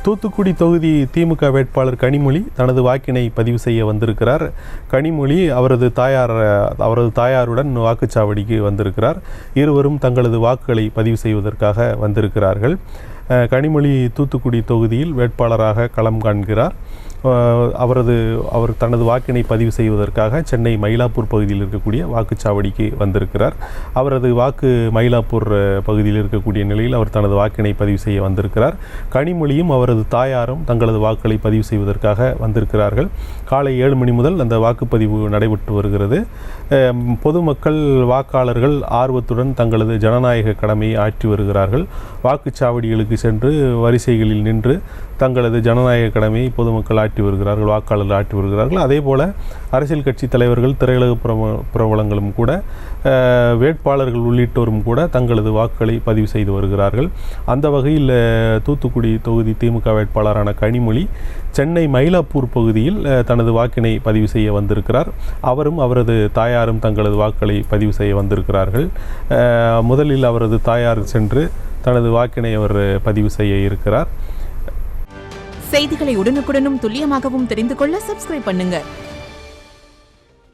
தூத்துக்குடி தொகுதி திமுக வேட்பாளர் கனிமொழி தனது வாக்கினை பதிவு செய்ய வந்திருக்கிறார். கனிமொழி அவரது தாயாருடன் வாக்குச்சாவடிக்கு வந்திருக்கிறார். இருவரும் தங்களது வாக்குகளை பதிவு செய்வதற்காக வந்திருக்கிறார்கள். கனிமொழி தூத்துக்குடி தொகுதியில் வேட்பாளராக களம் காண்கிறார். அவர் தனது வாக்கினை பதிவு செய்வதற்காக சென்னை மயிலாப்பூர் பகுதியில் இருக்கக்கூடிய வாக்குச்சாவடிக்கு வந்திருக்கிறார். அவரது வாக்கு மயிலாப்பூர் பகுதியில் இருக்கக்கூடிய நிலையில் அவர் தனது வாக்கினை பதிவு செய்ய வந்திருக்கிறார். கனிமொழியும் அவரது தாயாரும் தங்களது வாக்குகளை பதிவு செய்வதற்காக வந்திருக்கிறார்கள். காலை 7 மணி முதல் அந்த வாக்குப்பதிவு நடைபெற்று வருகிறது. பொதுமக்கள் வாக்காளர்கள் ஆர்வத்துடன் தங்களது ஜனநாயக கடமையை ஆற்றி வருகிறார்கள். வாக்குச்சாவடிகளுக்கு சென்று வரிசைகளில் நின்று தங்களது ஜனநாயக கடமையை பொதுமக்கள் ஆற்றி வருகிறார்கள், வாக்காளர்கள் ஆற்றி வருகிறார்கள். அதே போல அரசியல் கட்சி தலைவர்கள், திரையுலக பிரபலங்களும் கூட, வேட்பாளர்கள் உள்ளிட்டோரும் கூட தங்களது வாக்குகளை பதிவு செய்து வருகிறார்கள். அந்த வகையில் தூத்துக்குடி தொகுதி திமுக வேட்பாளரான கனிமொழி சென்னை மயிலாப்பூர் பகுதியில் தனது வாக்கினை பதிவு செய்ய வந்திருக்கிறார். அவரும் அவரது தாயாரும் தங்களது வாக்குகளை பதிவு செய்ய வந்திருக்கிறார்கள். முதலில் அவரது தாயார் சென்று தனது வாக்கினை அவர் பதிவு செய்ய இருக்கிறார். செய்திகளை உடனுக்குடனும் துல்லியமாகவும் தெரிந்து கொள்ள சப்ஸ்கிரைப் பண்ணுங்க.